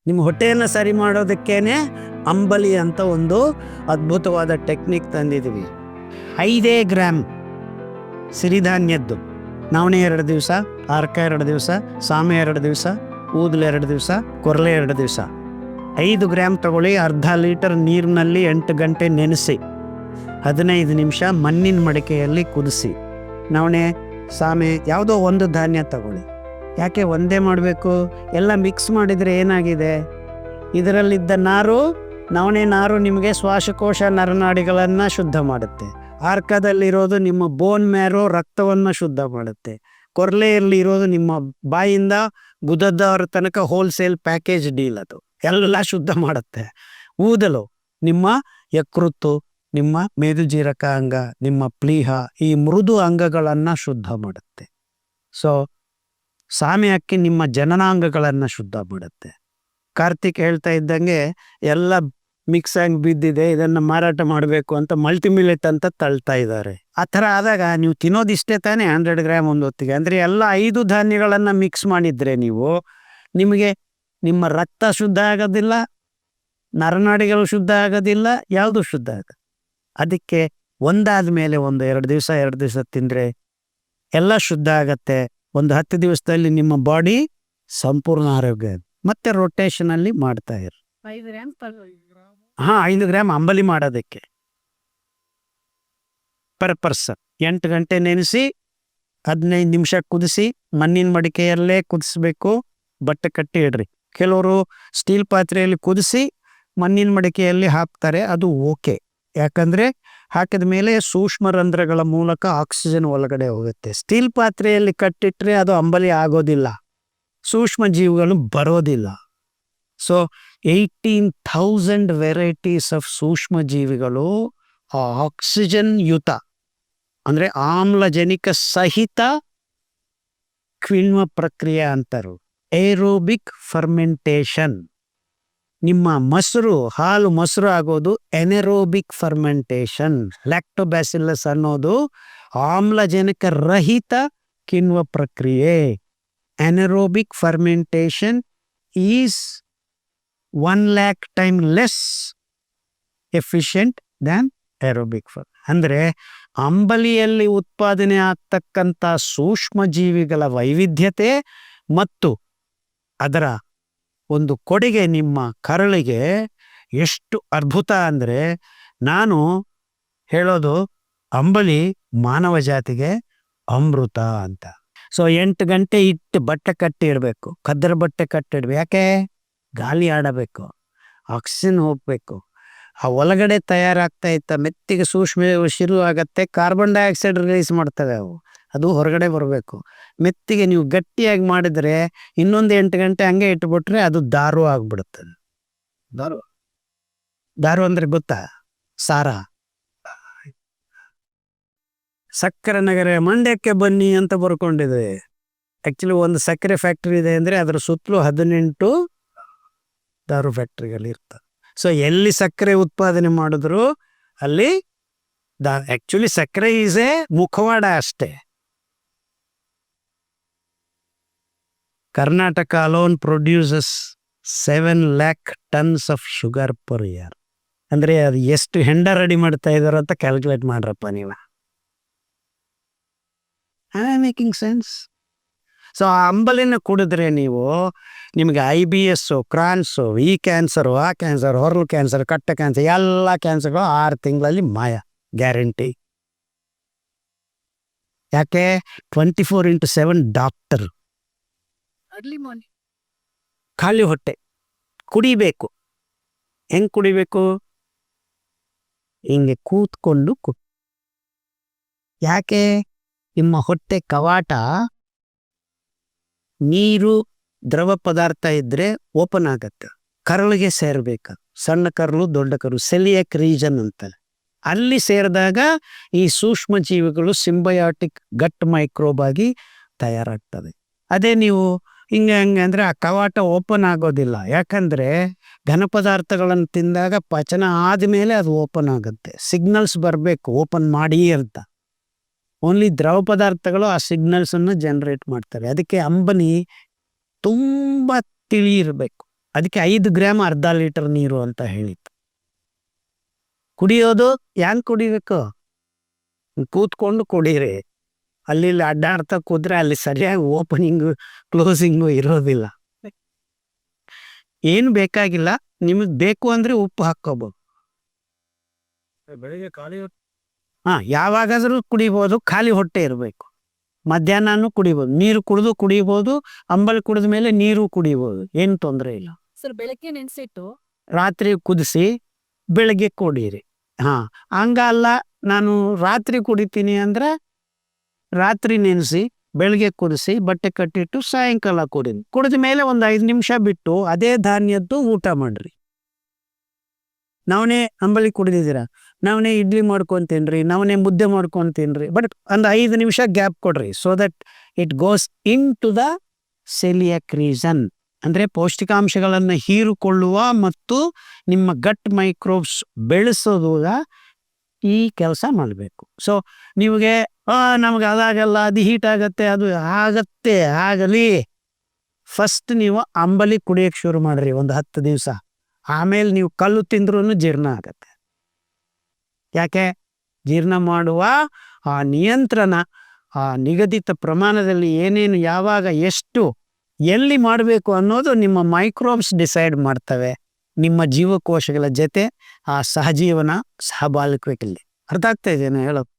ನಿಮ್ಮ ಹೊಟ್ಟೆಯನ್ನು ಸರಿ ಮಾಡೋದಕ್ಕೇನೆ ಅಂಬಲಿ ಅಂತ ಒಂದು ಅದ್ಭುತವಾದ ಟೆಕ್ನಿಕ್ ತಂದಿದ್ದೀವಿ. 5 ಗ್ರಾಮ್ ಸಿರಿಧಾನ್ಯದ್ದು, ನವಣೆ 2 ದಿವಸ, ಆರ್ಕ 2 ದಿವಸ, ಸಾಮೆ 2 ದಿವಸ, ಊದಲು 2 ದಿವಸ, ಕೊರಲೆ 2 ದಿವಸ. 5 ಗ್ರಾಮ್ ತಗೊಳ್ಳಿ. ಅರ್ಧ ಲೀಟರ್ ನೀರಿನಲ್ಲಿ 8 ಗಂಟೆ ನೆನೆಸಿ 15 ನಿಮಿಷ ಮಣ್ಣಿನ ಮಡಿಕೆಯಲ್ಲಿ ಕುದಿಸಿ. ನವಣೆ, ಸಾಮೆ ಯಾವುದೋ ಒಂದು ಧಾನ್ಯ ತಗೊಳ್ಳಿ. ಯಾಕೆ ಒಂದೇ ಮಾಡಬೇಕು? ಎಲ್ಲ ಮಿಕ್ಸ್ ಮಾಡಿದರೆ ಏನಾಗಿದೆ, ಇದರಲ್ಲಿದ್ದ ನಾರು, ನವಣೆ ನಾರು ನಿಮಗೆ ಶ್ವಾಸಕೋಶ ನರನಾಡಿಗಳನ್ನು ಶುದ್ಧ ಮಾಡುತ್ತೆ. ಆರ್ಕದಲ್ಲಿರೋದು ನಿಮ್ಮ ಬೋನ್ ಮ್ಯಾರೋ ರಕ್ತವನ್ನು ಶುದ್ಧ ಮಾಡುತ್ತೆ. ಕೊರಲೆಯಲ್ಲಿರೋದು ನಿಮ್ಮ ಬಾಯಿಂದ ಗುದದವರ ತನಕ ಹೋಲ್ಸೇಲ್ ಪ್ಯಾಕೇಜ್ ಡೀಲ್, ಅದು ಎಲ್ಲ ಶುದ್ಧ ಮಾಡುತ್ತೆ. ಊದಲು ನಿಮ್ಮ ಯಕೃತ್ತು, ನಿಮ್ಮ ಮೇದುಜೀರಕ ಅಂಗ, ನಿಮ್ಮ ಪ್ಲೀಹ, ಈ ಮೃದು ಅಂಗಗಳನ್ನು ಶುದ್ಧ ಮಾಡುತ್ತೆ. ಸೊ ಸಾಮೆ ಅಕ್ಕಿ ನಿಮ್ಮ ಜನನಾಂಗಗಳನ್ನು ಶುದ್ಧ ಮಾಡುತ್ತೆ. ಕಾರ್ತಿಕ್ ಹೇಳ್ತಾ ಇದ್ದಂಗೆ ಎಲ್ಲ ಮಿಕ್ಸ್ ಆಗಿ ಬಿದ್ದಿದೆ, ಇದನ್ನು ಮಾರಾಟ ಮಾಡಬೇಕು ಅಂತ ಮಲ್ಟಿಮಿಲೆಟ್ ಅಂತ ತಳ್ತಾ ಇದ್ದಾರೆ. ಆ ಥರ ಆದಾಗ ನೀವು ತಿನ್ನೋದಿಷ್ಟೇ ತಾನೇ 100 ಗ್ರಾಮ್ ಒಂದು ಹೊತ್ತಿಗೆ. ಅಂದರೆ ಎಲ್ಲ 5 ಧಾನ್ಯಗಳನ್ನು ಮಿಕ್ಸ್ ಮಾಡಿದರೆ ನಿಮಗೆ ನಿಮ್ಮ ರಕ್ತ ಶುದ್ಧ ಆಗೋದಿಲ್ಲ, ನರನಾಡಿಗಳು ಶುದ್ಧ ಆಗೋದಿಲ್ಲ, ಯಾವುದು ಶುದ್ಧ ಆಗೋದು. ಅದಕ್ಕೆ ಒಂದಾದ ಮೇಲೆ 2 ದಿವಸ ತಿಂದರೆ ಎಲ್ಲ ಶುದ್ಧ ಆಗತ್ತೆ. ಒಂದು 10 ದಿವಸದಲ್ಲಿ ನಿಮ್ಮ ಬಾಡಿ ಸಂಪೂರ್ಣ ಆರೋಗ್ಯ. ಮತ್ತೆ ರೊಟೇಷನಲ್ಲಿ ಮಾಡ್ತಾ ಇರು. 5 ಗ್ರಾಮ್ ಅಂಬಲಿ ಮಾಡೋದಕ್ಕೆ ಪರ್ ಪರ್ಸನ್. 8 ಗಂಟೆ ನೆನೆಸಿ 15 ನಿಮಿಷ ಕುದಿಸಿ, ಮಣ್ಣಿನ ಮಡಿಕೆಯಲ್ಲೇ ಕುದಿಸ್ಬೇಕು. ಬಟ್ಟೆ ಕಟ್ಟಿ ಇಡ್ರಿ. ಕೆಲವರು ಸ್ಟೀಲ್ ಪಾತ್ರೆಯಲ್ಲಿ ಕುದಿಸಿ ಮಣ್ಣಿನ ಮಡಿಕೆಯಲ್ಲಿ ಹಾಕ್ತಾರೆ, ಅದು ಓಕೆ. ಯಾಕಂದರೆ ಹಾಕಿದ ಮೇಲೆ ಸೂಕ್ಷ್ಮ ರಂಧ್ರಗಳ ಮೂಲಕ ಆಕ್ಸಿಜನ್ ಒಳಗಡೆ ಹೋಗುತ್ತೆ. ಸ್ಟೀಲ್ ಪಾತ್ರೆಯಲ್ಲಿ ಕಟ್ಟಿಟ್ರೆ ಅದು ಅಂಬಲಿ ಆಗೋದಿಲ್ಲ, ಸೂಕ್ಷ್ಮ ಜೀವಿಗಳು ಬರೋದಿಲ್ಲ. ಸೊ 18,000 ವೆರೈಟೀಸ್ ಆಫ್ ಸೂಕ್ಷ್ಮ ಜೀವಿಗಳು ಆಕ್ಸಿಜನ್ ಯುತ, ಅಂದರೆ ಆಮ್ಲಜನಕ ಸಹಿತ ಕಿಣ್ವ ಪ್ರಕ್ರಿಯೆ ಅಂತಾರೆ, ಏರೋಬಿಕ್ ಫರ್ಮೆಂಟೇಷನ್. ನಿಮ್ಮ ಹಾಲು ಮೊಸರು ಆಗೋದು ಎನೆರೋಬಿಕ್ ಫರ್ಮೆಂಟೇಷನ್. ಲ್ಯಾಕ್ಟೋಬ್ಯಾಸಿಲಸ್ ಅನ್ನೋದು ಆಮ್ಲಜನಕ ರಹಿತ ಕಿಣ್ವ ಪ್ರಕ್ರಿಯೆ. Anaerobic fermentation is 1,00,000 time less efficient than aerobic ಅಂದರೆ ಅಂಬಲಿಯಲ್ಲಿ ಉತ್ಪಾದನೆ ಆಗ್ತಕ್ಕಂಥ ಸೂಕ್ಷ್ಮ ಜೀವಿಗಳ ವೈವಿಧ್ಯತೆ ಮತ್ತು ಅದರ ಒಂದು ಕೊಡುಗೆ ನಿಮ್ಮ ಕರಳಿಗೆ ಎಷ್ಟು ಅದ್ಭುತ ಅಂದರೆ, ನಾನು ಹೇಳೋದು ಅಂಬಲಿ ಮಾನವ ಜಾತಿಗೆ ಅಮೃತ ಅಂತ. ಸೊ 8 ಗಂಟೆ ಇಟ್ಟು ಬಟ್ಟೆ ಕಟ್ಟಿ ಇಡಬೇಕು, ಕದ್ದರ ಬಟ್ಟೆ ಕಟ್ಟಿಡ್ಬೇಕು. ಯಾಕೆ? ಗಾಳಿ ಆಡಬೇಕು, ಆಕ್ಸಿಜನ್ ಹೋಗ್ಬೇಕು. ಆ ಒಳಗಡೆ ತಯಾರಾಗ್ತಾ ಇತ್ತ ಮೆತ್ತಿಗೆ ಸೂಕ್ಷ್ಮ ಶುರು ಆಗತ್ತೆ, ಕಾರ್ಬನ್ ಡೈಆಕ್ಸೈಡ್ ರಿಲೀಸ್ ಮಾಡ್ತವೆ ಅವು, ಅದು ಹೊರಗಡೆ ಬರಬೇಕು. ಮೆತ್ತಿಗೆ ನೀವು ಗಟ್ಟಿಯಾಗಿ ಮಾಡಿದರೆ ಇನ್ನೊಂದು 8 ಗಂಟೆ ಹಂಗೆ ಇಟ್ಬಿಟ್ರೆ ಅದು ದಾರು ಆಗ್ಬಿಡುತ್ತದೆ. ದಾರು ಅಂದರೆ ಗೊತ್ತಾ? ಸಾರ. ಸಕ್ಕರೆ ನಗರ ಮಂಡ್ಯಕ್ಕೆ ಬನ್ನಿ ಅಂತ ಬರ್ಕೊಂಡಿದೆ. ಆ್ಯಕ್ಚುಲಿ ಒಂದು ಸಕ್ಕರೆ ಫ್ಯಾಕ್ಟ್ರಿ ಇದೆ ಅಂದರೆ ಅದರ ಸುತ್ತಲೂ 18 ದಾರು ಫ್ಯಾಕ್ಟ್ರಿಗಳಿರ್ತವೆ. ಸೊ ಎಲ್ಲಿ ಸಕ್ಕರೆ ಉತ್ಪಾದನೆ ಮಾಡಿದ್ರು ಅಲ್ಲಿ ಆ್ಯಕ್ಚುಲಿ ಸಕ್ಕರೆ ಈಸ್ ಎ ಮುಖವಾಡ ಅಷ್ಟೇ. Karnataka alone produces 7 lakh tons of sugar per year. ಅಂದರೆ ಅದು ಎಷ್ಟು ಹೆಂಡ ರೆಡಿ ಮಾಡ್ತಾ ಇದಾರೆ ಅಂತ ಕ್ಯಾಲ್ಕುಲೇಟ್ ಮಾಡ್ರಪ್ಪ ನೀವು. Making sense? ಸೊ ಆ ಅಂಬಲಿನ ಕುಡಿದ್ರೆ ನಿಮಗೆ IBS, ಕ್ರಾನ್ಸು, ಈ ಕ್ಯಾನ್ಸರು, ಆ ಕ್ಯಾನ್ಸರ್, ಹೊರಲು ಕ್ಯಾನ್ಸರ್, ಕಟ್ಟೆ ಕ್ಯಾನ್ಸರ್, ಎಲ್ಲ ಕ್ಯಾನ್ಸರ್ಗಳು 6 ತಿಂಗಳಲ್ಲಿ ಮಾಯ, ಗ್ಯಾರಂಟಿ. ಯಾಕೆ? 24/7 ಡಾಕ್ಟರ್. ಅರ್ಲಿ ಮಾರ್ನಿಂಗ್ ಖಾಲಿ ಹೊಟ್ಟೆ ಕುಡಿಬೇಕು. ಹೆಂಗೆ ಕುಡಿಬೇಕು? ಹಿಂಗೆ ಕೂತ್ಕೊಂಡು ಯಾಕೆ? ನಿಮ್ಮ ಹೊಟ್ಟೆ ಕವಾಟ ನೀರು ದ್ರವ ಪದಾರ್ಥ ಇದ್ದರೆ ಓಪನ್ ಆಗತ್ತೆ, ಕರಳಿಗೆ ಸೇರಬೇಕು. ಸಣ್ಣ ಕರಳು, ದೊಡ್ಡ ಕರಳು, ಸೆಲಿಯಕ್ ರೀಜನ್ ಅಂತಾರೆ. ಅಲ್ಲಿ ಸೇರಿದಾಗ ಈ ಸೂಕ್ಷ್ಮ ಜೀವಿಗಳು ಸಿಂಬಯಾಟಿಕ್ ಗಟ್ ಮೈಕ್ರೋಬ್ ಆಗಿ ತಯಾರಾಗ್ತದೆ. ಅದೇ ನೀವು ಹಿಂಗೆ ಅಂದರೆ ಆ ಕವಾಟ ಓಪನ್ ಆಗೋದಿಲ್ಲ. ಯಾಕಂದರೆ ಘನ ಪದಾರ್ಥಗಳನ್ನು ತಿಂದಾಗ ಪಚನ ಆದಮೇಲೆ ಅದು ಓಪನ್ ಆಗುತ್ತೆ. ಸಿಗ್ನಲ್ಸ್ ಬರಬೇಕು ಓಪನ್ ಮಾಡಿ ಅಂತ. ಓನ್ಲಿ ದ್ರವ ಪದಾರ್ಥಗಳು ಆ ಸಿಗ್ನಲ್ಸನ್ನು ಜನರೇಟ್ ಮಾಡ್ತಾರೆ. ಅದಕ್ಕೆ ಅಂಬಲಿ ತುಂಬ ತಿಳಿ ಇರಬೇಕು. ಅದಕ್ಕೆ 5 ಗ್ರಾಮ್ ಅರ್ಧ ಲೀಟರ್ ನೀರು ಅಂತ ಹೇಳಿತ್ತು. ಕುಡಿಯೋದು ಹ್ಯಾಂಗ್ ಕುಡಿಬೇಕು? ಕೂತ್ಕೊಂಡು ಕುಡೀರಿ. ಅಲ್ಲಿ ಅಡ್ಡಾಡ್ತಾ ಕೂತ್ರೆ ಅಲ್ಲಿ ಸರಿಯಾಗಿ ಓಪನಿಂಗು ಕ್ಲೋಸಿಂಗು ಇರೋದಿಲ್ಲ. ಏನು ಬೇಕಾಗಿಲ್ಲ, ನಿಮಗೆ ಬೇಕು ಅಂದರೆ ಉಪ್ಪು ಹಾಕ್ಕೋಬೋದು. ಬೆಳಿಗ್ಗೆ ಖಾಲಿ ಯಾವಾಗಾದರೂ ಕುಡಿಬೋದು, ಖಾಲಿ ಹೊಟ್ಟೆ ಇರಬೇಕು. ಮಧ್ಯಾಹ್ನನೂ ಕುಡಿಬೋದು, ನೀರು ಕುಡಿಬೋದು, ಅಂಬಲಿ ಕುಡಿದ ಮೇಲೆ ನೀರು ಕುಡಿಬೋದು, ಏನು ತೊಂದರೆ ಇಲ್ಲ. ಸರ್ ಬೆಳಗ್ಗೆ ನೆನೆಸಿಟ್ಟು ರಾತ್ರಿ ಕುದಿಸಿ ಬೆಳಗ್ಗೆ ಕುಡೀರಿ. ಹಂಗಲ್ಲ ನಾನು ರಾತ್ರಿ ಕುಡಿತೀನಿ ಅಂದರೆ ರಾತ್ರಿ ನೆನೆಸಿ ಬೆಳಗ್ಗೆ ಕುದಿಸಿ ಬಟ್ಟೆ ಕಟ್ಟಿಟ್ಟು ಸಾಯಂಕಾಲ ಕುಡಿದ ಮೇಲೆ ಒಂದು 5 ನಿಮಿಷ ಬಿಟ್ಟು ಅದೇ ಧಾನ್ಯದ್ದು ಊಟ ಮಾಡ್ರಿ. ನವಣೆ ಅಂಬಲಿ ಕುಡಿದಿದ್ದೀರ, ನವಣೆ ಇಡ್ಲಿ ಮಾಡ್ಕೊಂಡು ತಿನ್ರಿ, ನವಣೆ ಮುದ್ದೆ ಮಾಡ್ಕೊಂಡು ತಿನ್ರಿ, ಬಟ್ ಒಂದು 5 ನಿಮಿಷ ಗ್ಯಾಪ್ ಕೊಡ್ರಿ. So that it goes into the coeliac reason, ಅಂದರೆ ಪೌಷ್ಟಿಕಾಂಶಗಳನ್ನು ಹೀರಿಕೊಳ್ಳುವ ಮತ್ತು ನಿಮ್ಮ ಗಟ್ ಮೈಕ್ರೋಬ್ಸ್ ಬೆಳೆಸೋದುಗ ಈ ಕೆಲಸ ಮಾಡಬೇಕು. ಸೊ ನಿಮಗೆ ನಮಗೆ ಅದಾಗಲ್ಲ, ಅದು ಹೀಟ್ ಆಗತ್ತೆ, ಅದು ಆಗತ್ತೆ, ಆಗಲಿ. ಫಸ್ಟ್ ನೀವು ಅಂಬಲಿ ಕುಡಿಯೋಕ್ಕೆ ಶುರು ಮಾಡ್ರಿ ಒಂದು 10 ದಿವಸ. ಆಮೇಲೆ ನೀವು ಕಲ್ಲು ತಿಂದ್ರೂ ಜೀರ್ಣ ಆಗತ್ತೆ. ಯಾಕೆ? ಜೀರ್ಣ ಮಾಡುವ ಆ ನಿಯಂತ್ರಣ, ಆ ನಿಗದಿತ ಪ್ರಮಾಣದಲ್ಲಿ ಏನೇನು ಯಾವಾಗ ಎಷ್ಟು ಎಲ್ಲಿ ಮಾಡಬೇಕು ಅನ್ನೋದು ನಿಮ್ಮ ಮೈಕ್ರೋಬ್ಸ್ ಡಿಸೈಡ್ ಮಾಡ್ತವೆ. ನಿಮ್ಮ ಜೀವಕೋಶಗಳ ಜೊತೆ ಆ ಸಹಜೀವನ ಸಹಬಾಳ್ವೆಯಲ್ಲಿ. ಅರ್ಥ ಆಗ್ತಾ ಇದೆಯಾ ಹೇಳೋದು?